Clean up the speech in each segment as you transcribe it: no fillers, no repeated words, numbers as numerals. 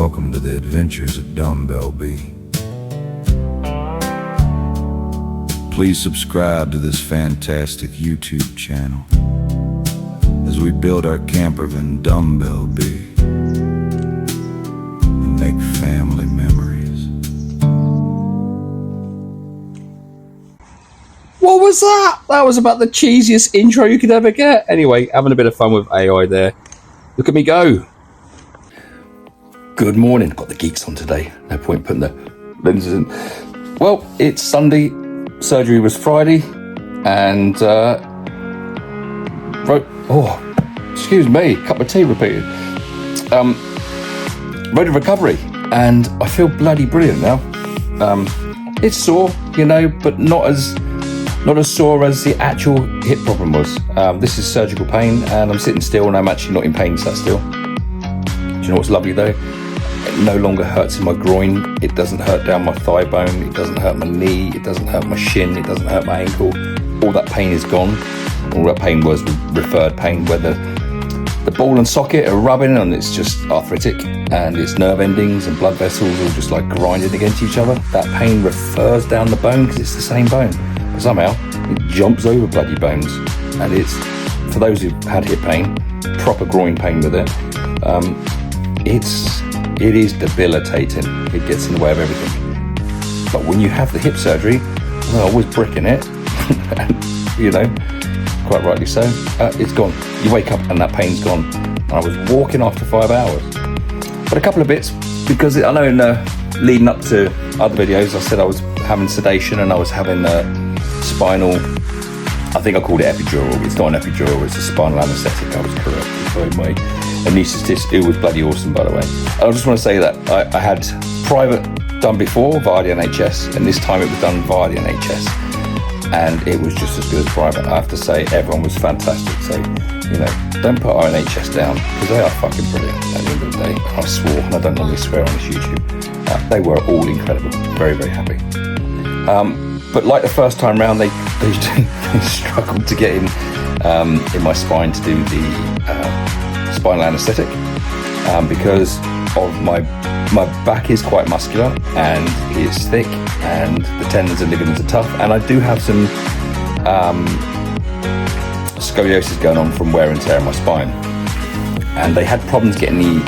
welcome to the adventures of Dumbbellbee. Please subscribe to this fantastic YouTube channel as we build our camper van Dumbbellbee and make family memories. What was that? That was about the cheesiest intro you could ever get. Anyway, having a bit of fun with AI there. Look at me go. Good morning. Got the geeks on today. No point putting the lenses in. Well, it's Sunday. Surgery was Friday. And, excuse me, cup of tea repeated. Road to recovery. And I feel bloody brilliant now. It's sore, you know, but not as sore as the actual hip problem was. This is surgical pain, and I'm sitting still, and I'm actually not in pain, sat still. Do you know what's lovely though? It no longer hurts in my groin. It doesn't hurt down my thigh bone. It doesn't hurt my knee. It doesn't hurt my shin. It doesn't hurt my ankle. All that pain is gone. All that pain was referred pain, where the ball and socket are rubbing, and it's just arthritic, and it's nerve endings and blood vessels all just like grinding against each other. That pain refers down the bone because it's the same bone. But somehow it jumps over bloody bones, and it's, for those who've had hip pain, proper groin pain with it, it is debilitating. It gets in the way of everything. But when you have the hip surgery, well, always bricking it, you know, quite rightly so, it's gone. You wake up and that pain's gone. And I was walking after 5 hours. But a couple of bits, because I know in leading up to other videos, I said I was having sedation and I was having spinal, I think I called it epidural. It's not an epidural, it's a spinal anaesthetic. I was correct. So my anaesthetist, it was bloody awesome, by the way. I just want to say that I had private done before via the NHS, and this time it was done via the NHS, and it was just as good as private. I have to say, everyone was fantastic. So, you know, don't put our NHS down, because they are fucking brilliant at the end of the day. I swore, and I don't normally swear on this YouTube. They were all incredible. Very, very happy. But like the first time round, they struggled to get in my spine to do the spinal anaesthetic, because of my back is quite muscular and it's thick, and the tendons and ligaments are tough, and I do have some scoliosis going on from wear and tear in my spine, and they had problems getting the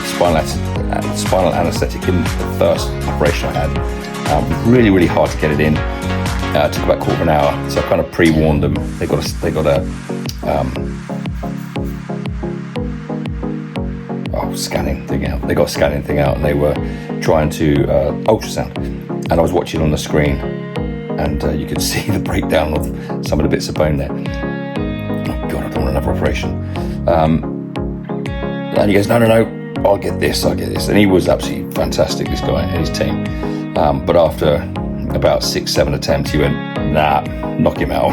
spinal anaesthetic in the first operation I had. Really, really hard to get it in. It took about a quarter of an hour, so I kind of pre-warned them. They got a scanning thing out. They got a scanning thing out, and they were trying to ultrasound. And I was watching on the screen, and you could see the breakdown of some of the bits of bone there. Oh God, I don't want another operation. And he goes, no, I'll get this. And he was absolutely fantastic, this guy and his team. But after about 6-7 attempts, he went, nah, knock him out.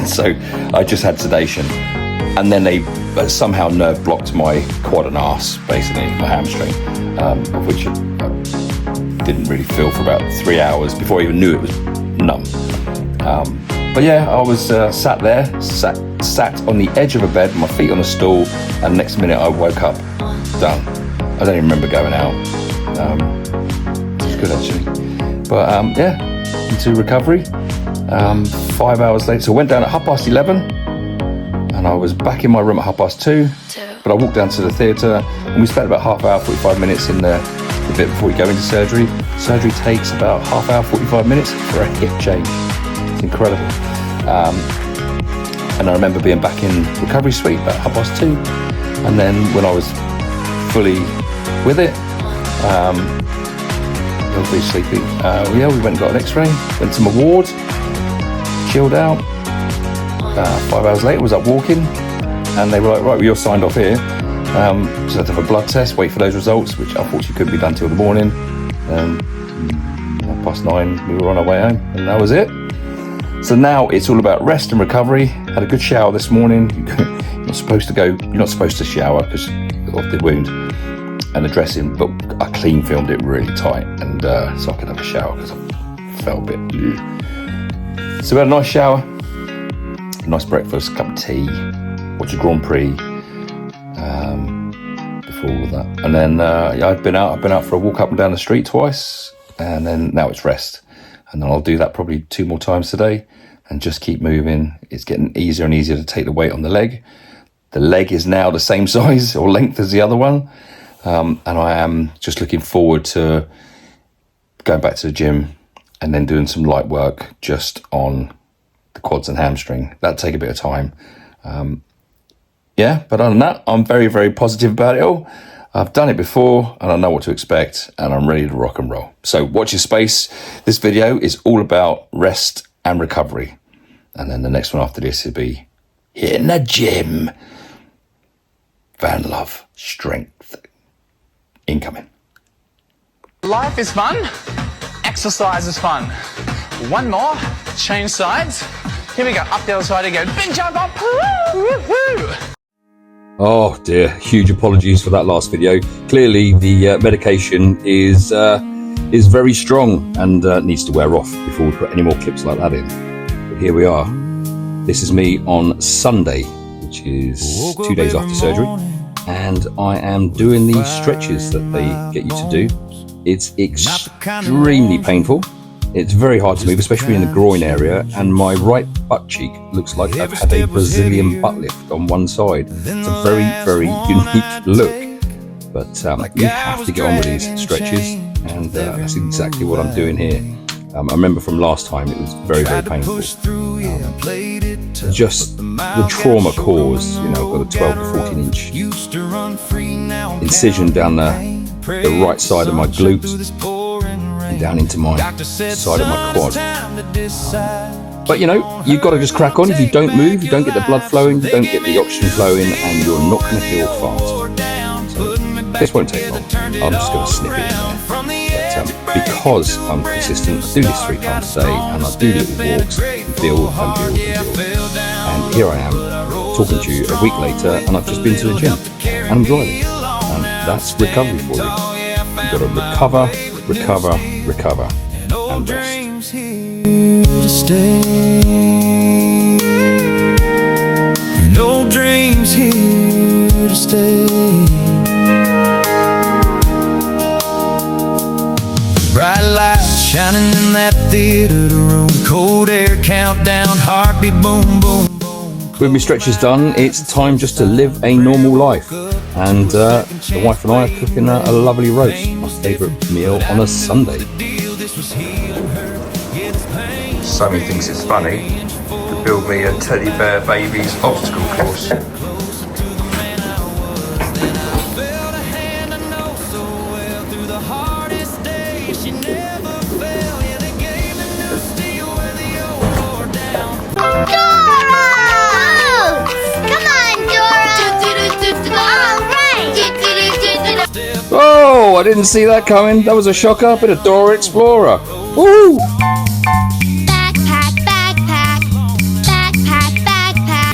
So I just had sedation, and then they somehow nerve blocked my quad and arse, basically my hamstring, of which I didn't really feel for about 3 hours before I even knew it was numb. But yeah, I was sat on the edge of a bed, my feet on a stool, and next minute I woke up, done. I don't even remember going out. It was good actually. But yeah, into recovery. 5 hours later, so I went down at 11:30, and I was back in my room at 2:30. But I walked down to the theatre, and we spent about half hour, 45 minutes in the bit before we go into surgery. Surgery takes about half hour, 45 minutes for a hip change. It's incredible. And I remember being back in recovery suite about 2:30, and then when I was fully with it, I was really sleepy. We went and got an x-ray, went to my ward, chilled out. 5 hours later, was up walking, and they were like, right, well, you're signed off here. So I had to have a blood test, wait for those results, which unfortunately couldn't be done till the morning. 9:30, we were on our way home, and that was it. So now it's all about rest and recovery. Had a good shower this morning. You're not supposed to shower because of the wound and the dressing, but I clean filmed it really tight, and so I could have a shower because I felt a bit. So we had a nice shower, a nice breakfast, cup of tea, watch a Grand Prix before for all of that. And then I've been out for a walk up and down the street twice, and then now it's rest. And then I'll do that probably 2 more times today and just keep moving. It's getting easier and easier to take the weight on the leg. The leg is now the same size or length as the other one. And I am just looking forward to going back to the gym and then doing some light work just on the quads and hamstring. That'll take a bit of time. Yeah, but other than that, I'm very, very positive about it all. I've done it before and I know what to expect and I'm ready to rock and roll. So watch your space. This video is all about rest and recovery. And then the next one after this will be hitting the gym. VanLove strength incoming. Life is fun. Exercise is fun. One more. Change sides. Here we go. Up the other side again. Big jump up. Woo-hoo. Oh dear, huge apologies for that last video. Clearly the medication is very strong and needs to wear off before we put any more clips like that in. But here we are. This is me on Sunday, which is 2 days after surgery, and I am doing these stretches that they get you to do. It's extremely painful. It's very hard to move, especially in the groin area, and my right butt cheek looks like I've had a Brazilian butt lift on one side. It's a very, very unique look, but you have to get on with these stretches, and that's exactly what I'm doing here. I remember from last time it was very, very painful. Just the trauma caused, you know, I've got a 12 to 14 inch incision down the right side of my glutes, and down into my side of my quad. But you know, you've got to just crack on. If you don't move, you don't get the blood flowing, you don't get the oxygen flowing, and you're not going to heal fast. So this won't take long. I'm just going to snip it in there. But because I'm consistent, I do this 3 times a day, and I do little walks, and build. And here I am, talking to you a week later, and I've just been to the gym, and I'm driving. And that's recovery for you. You've got to recover, and rest. To stay, and old dreams here to stay. Bright lights shining in that theater room, cold air countdown, heartbeat boom boom. With my stretches done, it's time just to live a normal life. And the wife and I are cooking a lovely roast, my favourite meal on a Sunday. Sammy thinks it's funny to build me a teddy bear baby's obstacle course. Oh, I didn't see that coming. That was a shocker. Bit of Dora Explorer. Woo! Backpack, backpack, backpack, backpack.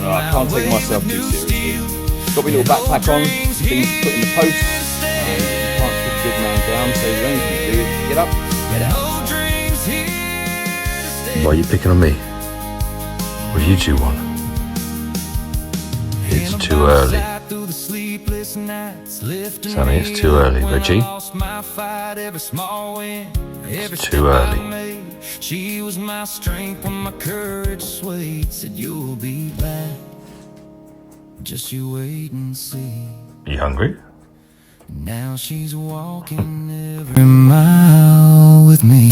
Oh, I can't take myself too seriously. Got my little backpack on, things to put in the post, and you can't keep a good man down, so the only thing to do is get up, get out. Why are you picking on me? What do you two want? It's too early. Sammy, it's too early. Reggie? It's too early. She was my strength when my courage swayed. Said you'll be back. Just you wait and see. Are you hungry? Now she's walking every mile with me.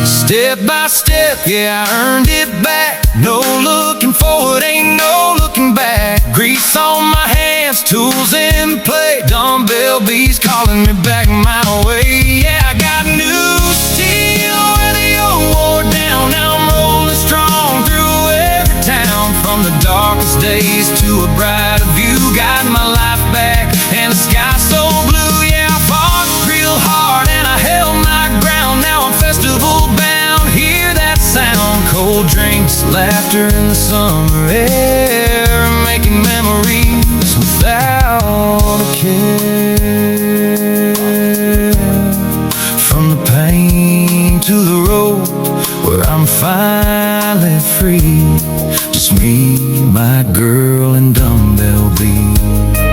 Step by step, yeah, I earned it back. No looking forward, ain't no looking back. Grease on my hands, tools in play. Dumbbellbee's calling me back my way. Yeah, I got new steel where the old wore down. Now I'm rolling strong through every town. From the darkest days to a brighter view. Got my life back and the sky so blue. Yeah, I fought real hard and I held my ground. Now I'm festival bound, hear that sound. Cold drinks, laughter in the summer air, making memories without a care. From the pain to the road where I'm finally free. Just me, my girl, and Dumbbellbee.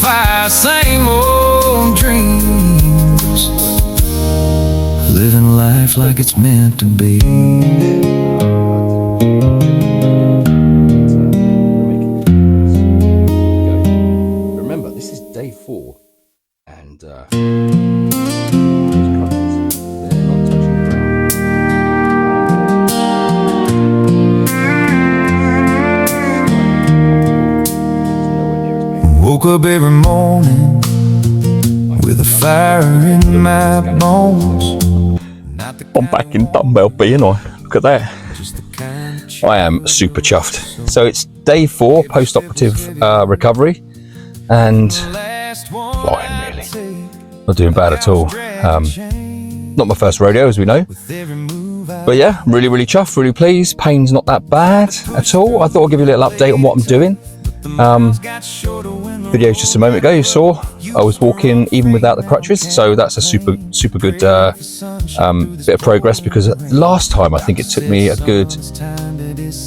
fire, same old dreams. Living life like it's meant to be. Remember, this is day 4, and Woke up every morning with a fire in my bones. I'm back in Dumbbellbee, and look at that. I am super chuffed. So it's day 4 post-operative recovery, and flying really. Not doing bad at all. Not my first rodeo, as we know. But yeah, really, really chuffed, really pleased. Pain's not that bad at all. I thought I'd give you a little update on what I'm doing. Videos just a moment ago, you saw I was walking even without the crutches, so that's a super good bit of progress, because last time I think it took me a good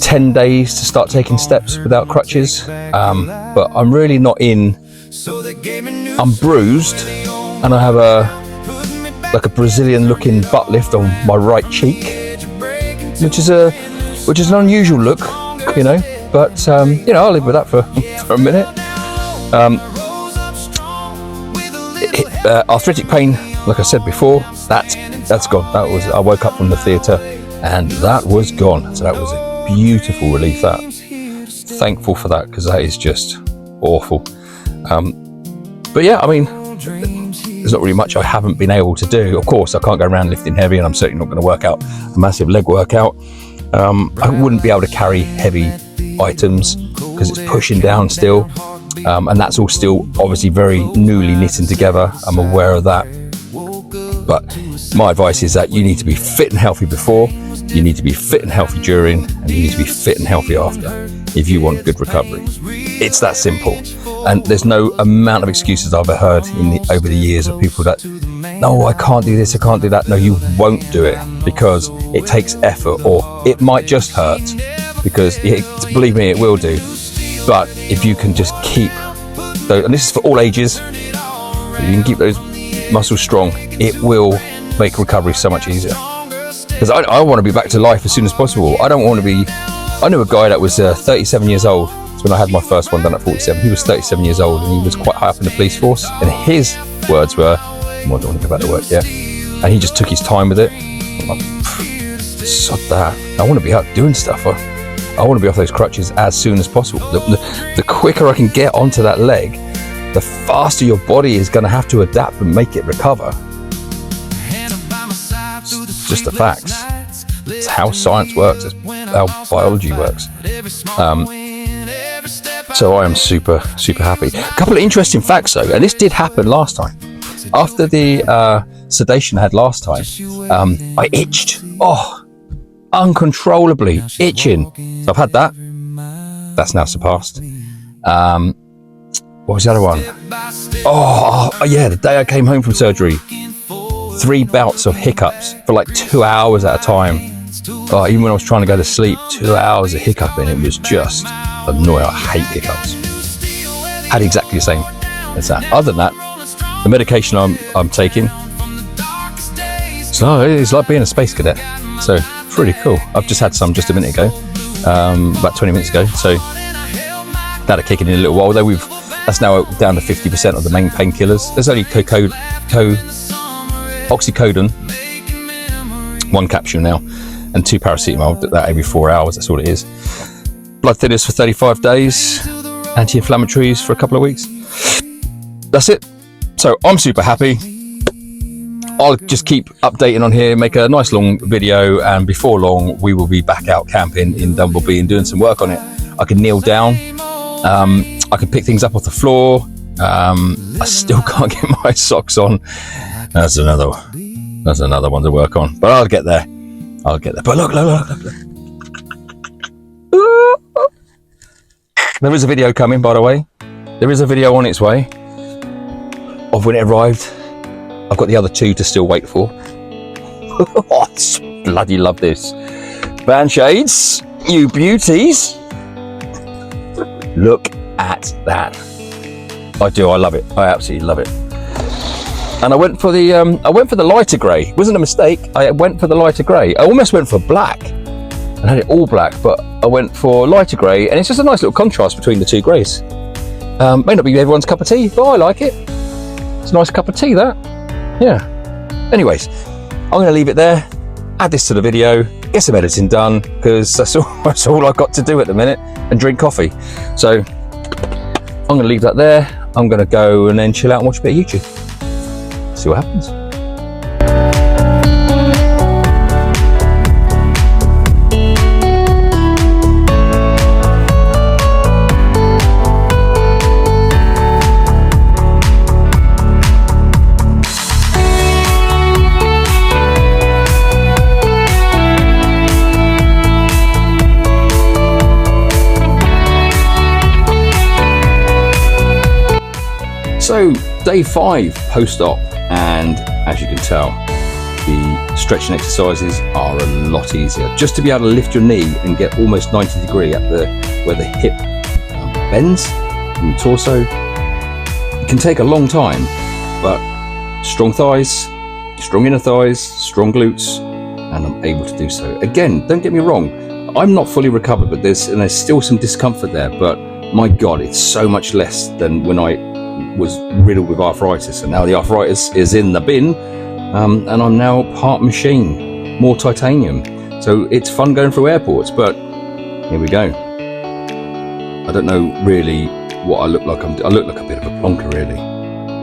10 days to start taking steps without crutches, but I'm really not in. I'm bruised, and I have a Brazilian looking butt lift on my right cheek, which is an unusual look, you know. But you know, I'll live with that for a minute. Arthritic pain, like I said before, that's gone. I woke up from the theatre and that was gone. So that was a beautiful relief. That, thankful for that, because that is just awful. But yeah, I mean, there's not really much I haven't been able to do. Of course, I can't go around lifting heavy, and I'm certainly not going to work out a massive leg workout. I wouldn't be able to carry heavy items because it's pushing down still, and that's all still obviously very newly knitting together. I'm aware of that, but my advice is that you need to be fit and healthy before, you need to be fit and healthy during, and you need to be fit and healthy after if you want good recovery. It's that simple, and there's no amount of excuses I've heard over the years of people that, no, I can't do this, I can't do that. No, you won't do it because it takes effort, or it might just hurt, because believe me, it will do. But if you can just keep those, and this is for all ages, if you can keep those muscles strong, it will make recovery so much easier. Because I want to be back to life as soon as possible. I don't want to be. I knew a guy that was 37 years old. So when I had my first one done at 47, he was 37 years old, and he was quite high up in the police force. And his words were, well, I don't want to go back to work yet. And he just took his time with it. I'm like, sod that. I want to be out doing stuff. I want to be off those crutches as soon as possible. The quicker I can get onto that leg, the faster your body is going to have to adapt and make it recover. It's just the facts. It's how science works. It's how biology works. So I am super happy. A couple of interesting facts though, and this did happen last time. After the sedation I had last time, I itched. Uncontrollably itching. So I've had that. That's now surpassed. What was the other one? Oh yeah, the day I came home from surgery, 3 bouts of hiccups for like 2 hours at a time. Even when I was trying to go to sleep, 2 hours of hiccuping. It was just annoying. I hate hiccups. Had exactly the same as that. Other than that, the medication I'm taking, so it's like being a space cadet. So it's really cool. I've just had some just a minute ago, about 20 minutes ago. So that'll kick in a little while. Though that's now down to 50% of the main painkillers. There's only oxycodone, 1 capsule now, and 2 paracetamol. That every 4 hours. That's all it is. Blood thinners for 35 days. Anti-inflammatories for a couple of weeks. That's it. So I'm super happy. I'll just keep updating on here, make a nice long video, and before long we will be back out camping in Dumbbellbee and doing some work on it. I can kneel down, I can pick things up off the floor. I still can't get my socks on. That's another one to work on, but I'll get there. But look. There is a video coming, by the way. There is a video on its way of when it arrived. I've got the other 2 to still wait for. I bloody love this. Van shades, you beauties. Look at that. I do. I love it. I absolutely love it. And I went for the lighter grey. It wasn't a mistake. I went for the lighter grey. I almost went for black and had it all black, but I went for lighter grey, and it's just a nice little contrast between the two greys. May not be everyone's cup of tea, but I like it. It's a nice cup of tea, that. Yeah. Anyways, I'm going to leave it there. Add this to the video. Get some editing done, because that's all I've got to do at the minute, and drink coffee. So I'm going to leave that there. I'm going to go and then chill out and watch a bit of YouTube. See what happens. So day 5 post-op, and as you can tell, the stretching exercises are a lot easier. Just to be able to lift your knee and get almost 90 degree at where the hip bends in your torso, it can take a long time, but strong thighs, strong inner thighs, strong glutes, and I'm able to do so. Again, don't get me wrong, I'm not fully recovered, but there's still some discomfort there, but my God, it's so much less than when I was riddled with arthritis, and now the arthritis is in the bin, and I'm now part machine, more titanium. So it's fun going through airports, but here we go. I don't know really what I look like. I look like a bit of a plonker, really,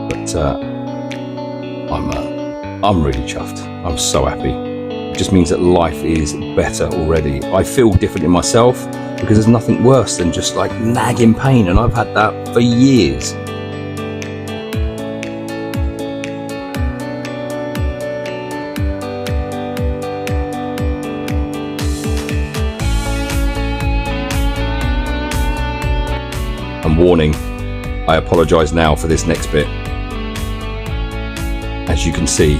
but I'm really chuffed. I'm so happy. It just means that life is better already. I feel different in myself because there's nothing worse than just like nagging pain, and I've had that for years. And warning, I apologise now for this next bit. As you can see,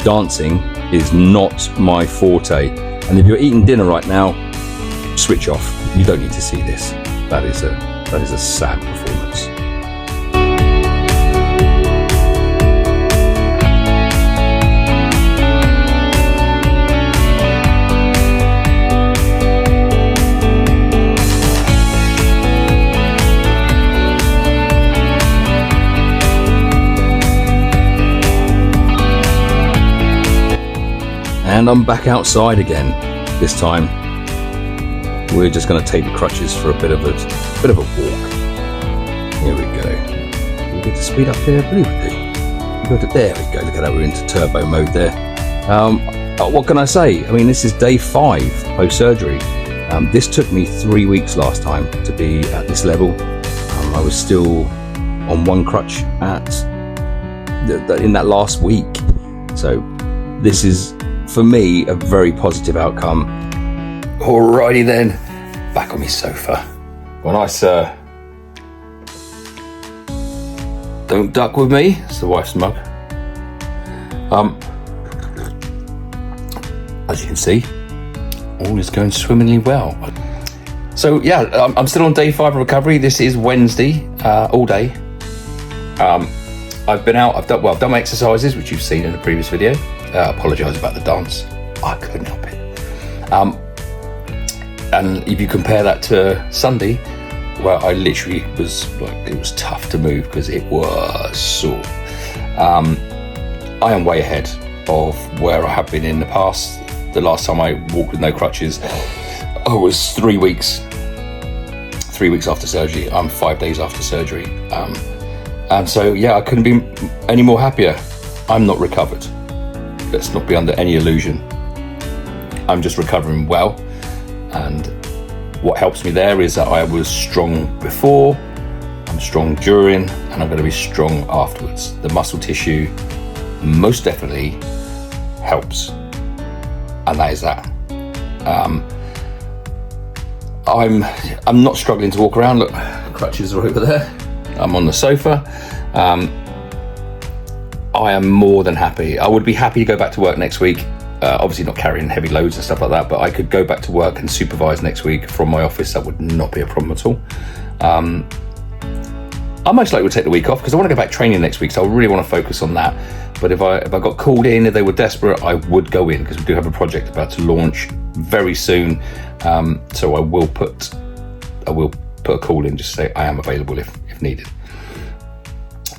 dancing is not my forte, and if you're eating dinner right now, switch off. You don't need to see this. That is a sad performance. And I'm back outside again. This time, we're just going to take the crutches for a bit of a walk. Here we go. We get to speed up here. There we go. Look at that. We're into turbo mode there. What can I say? I mean, this is day 5 post-surgery. This took me 3 weeks last time to be at this level. I was still on one crutch in that last week. So this is, for me, a very positive outcome. Alrighty then, back on my sofa. Well, nice. Don't duck with me. It's the wife's mug. As you can see, all is going swimmingly well. So yeah, I'm still on day 5 of recovery. This is Wednesday, all day. I've been out. I've done my exercises, which you've seen in the previous video. Apologise about the dance. I couldn't help it. And if you compare that to Sunday, well, I literally was like, it was tough to move because it was sore. I am way ahead of where I have been in the past. The last time I walked with no crutches, I was 3 weeks. 3 weeks after surgery. I'm 5 days after surgery. And so, yeah, I couldn't be any more happier. I'm not recovered. Let's not be under any illusion. I'm just recovering well. And what helps me there is that I was strong before, I'm strong during, and I'm going to be strong afterwards. The muscle tissue most definitely helps. And that is that. I'm not struggling to walk around. Look, the crutches are over there. I'm on the sofa. I am more than happy. I would be happy to go back to work next week. Obviously not carrying heavy loads and stuff like that, but I could go back to work and supervise next week from my office. That would not be a problem at all. I most likely will take the week off because I want to go back training next week, so I really want to focus on that. But if I got called in, if they were desperate, I would go in, because we do have a project about to launch very soon. So I will put a call in, just to say I am available if needed.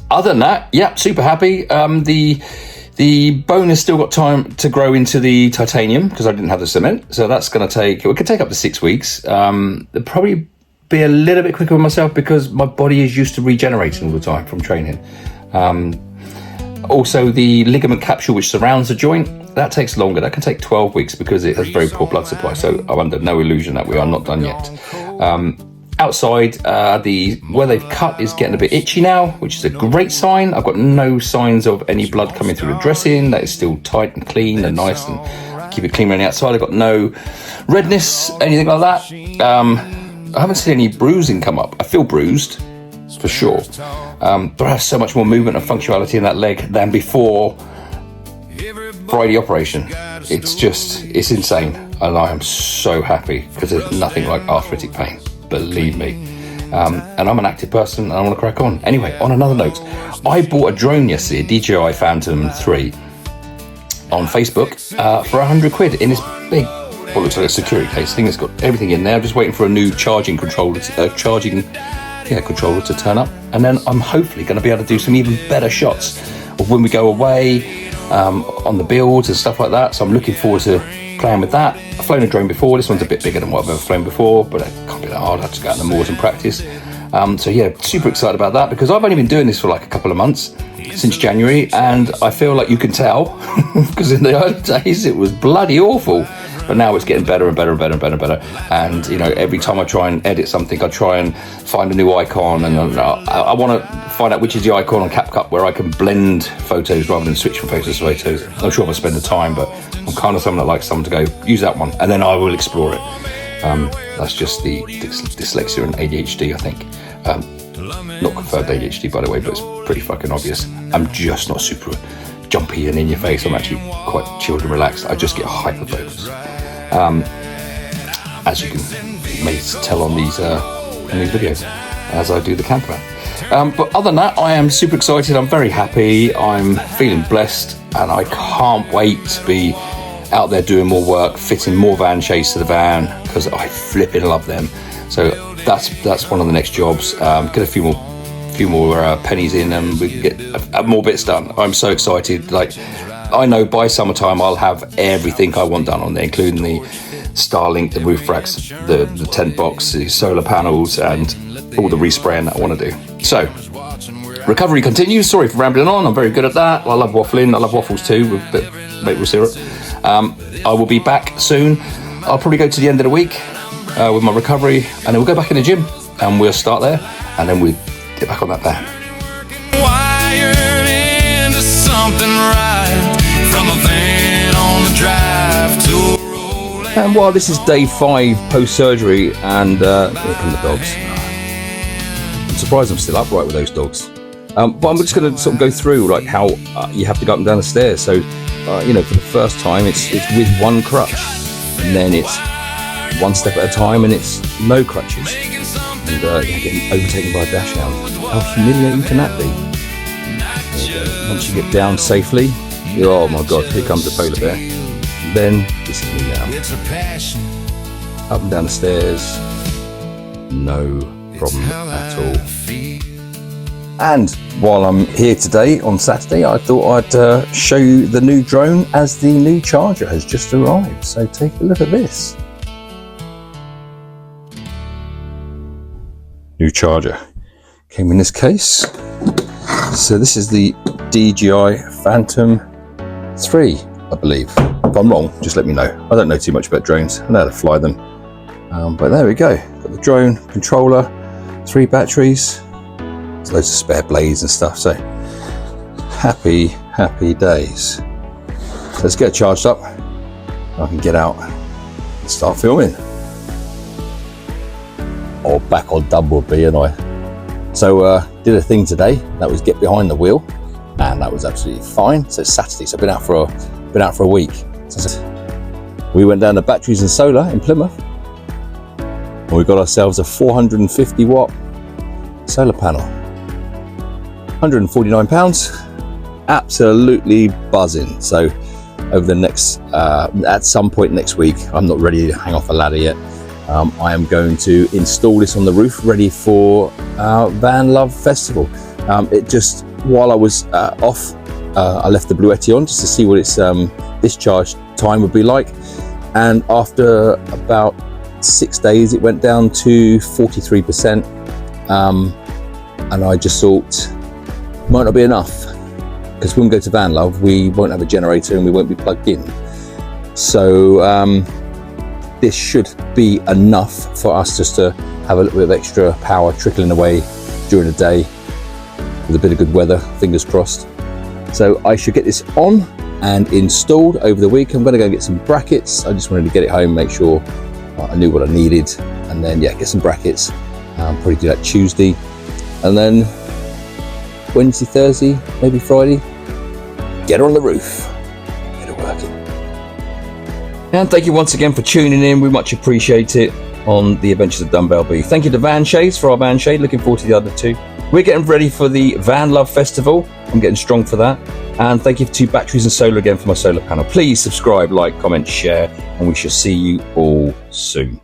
Other than that, yeah, super happy. The bone has still got time to grow into the titanium because I didn't have the cement. So that's going to take, it could take up to 6 weeks. It'll probably be a little bit quicker with myself because my body is used to regenerating all the time from training. Also, the ligament capsule which surrounds the joint, that takes longer. That can take 12 weeks because it has very poor blood supply. So I'm under no illusion that we are not done yet. Outside, where they've cut is getting a bit itchy now, which is a great sign. I've got no signs of any blood coming through the dressing. That is still tight and clean and nice, and keep it clean around the outside. I've got no redness, anything like that. I haven't seen any bruising come up. I feel bruised, for sure. But I have so much more movement and functionality in that leg than before Friday operation. It's insane. And I am so happy because there's nothing like arthritic pain. Believe me. And I'm an active person and I want to crack on. Anyway, on another note, I bought a drone yesterday, a DJI Phantom 3 on Facebook for £100 in this big, what looks like a security case thing. It's got everything in there. I'm just waiting for a new charging controller to turn up. And then I'm hopefully going to be able to do some even better shots of when we go away on the builds and stuff like that. So I'm looking forward to playing with that. I've flown a drone before. This one's a bit bigger than what I've ever flown before, but it can't be that hard. I have to go out in the moors and practice. So yeah, super excited about that because I've only been doing this for like a couple of months, since January, and I feel like you can tell because in the early days it was bloody awful, but now it's getting better and better and better and better and better. And you know, every time I try and edit something, I try and find a new icon, and I want to find out which is the icon on CapCut where I can blend photos rather than switch from photos to photos. I'm sure if I spend the time, but I'm kind of someone that likes someone to go use that one and then I will explore it. That's just the dyslexia and ADHD, I think. Not confirmed ADHD, by the way, but it's pretty fucking obvious. I'm just not super jumpy and in your face. I'm actually quite chilled and relaxed. I just get hyper focused, as you can may tell on these videos, as I do the camper. But other than that, I am super excited. I'm very happy. I'm feeling blessed, and I can't wait to be out there doing more work, fitting more van shades to the van because I flipping love them. So that's one of the next jobs. Get a few more pennies in, and we can get more bits done. I'm so excited. Like, I know by summertime I'll have everything I want done on there, including the Starlink, the roof racks, the tent box, the solar panels, and all the respraying that I want to do. So recovery continues. Sorry for rambling on. I'm very good at that. I love waffling. I love waffles too with a bit of maple syrup. I will be back soon. I'll probably go to the end of the week with my recovery, and then we'll go back in the gym and we'll start there, and then we'll get back on that van. Wired into something right from a van on the drive to a roll. And while this is day 5 post-surgery, and here come the dogs. I'm surprised I'm still upright with those dogs. But I'm just going to sort of go through like how you have to go up and down the stairs. So, you know, for the first time, it's with one crutch, and then it's one step at a time, and it's no crutches. And getting overtaken by a dash hound. How humiliating can that be? Once you get down safely, oh my god, here comes the polar bear. Then this is me now. Up and down the stairs, no problem at all. And while I'm here today on Saturday, I thought I'd show you the new drone as the new charger has just arrived. So take a look at this. New charger came in this case. So this is the DJI Phantom 3, I believe. If I'm wrong, just let me know. I don't know too much about drones. I know how to fly them. But there we go. Got the drone controller, 3 batteries, there's loads of spare blades and stuff. So happy days. So let's get it charged up. I can get out and start filming. Or back on Dumbbellbee, and I did a thing today. That was get behind the wheel, and that was absolutely fine. So it's Saturday, so I've been out for a week. So we went down to Batteries and Solar in Plymouth, and we got ourselves a 450 watt solar panel. £149. Absolutely buzzing. So over the next, at some point next week, I'm not ready to hang off a ladder yet. I am going to install this on the roof, ready for VanLove Festival. While I was off, I left the Bluetti on just to see what its discharge time would be like. And after about 6 days, it went down to 43%. And I just thought, might not be enough, because when we go to VanLove, we won't have a generator and we won't be plugged in. So this should be enough for us just to have a little bit of extra power trickling away during the day with a bit of good weather, fingers crossed. So I should get this on and installed over the week. I'm going to go get some brackets. I just wanted to get it home, make sure I knew what I needed, and then yeah, get some brackets. Probably do that Tuesday, and then Wednesday, Thursday, maybe Friday, get her on the roof, get her working. And thank you once again for tuning in. We much appreciate it on the Adventures of Dumbbellbee. Thank you to Van Shades for our Van Shade. Looking forward to the other two. We're getting ready for the VanLove Festival. I'm getting strong for that. And thank you to Batteries and Solar again for my solar panel. Please subscribe, like, comment, share, and we shall see you all soon.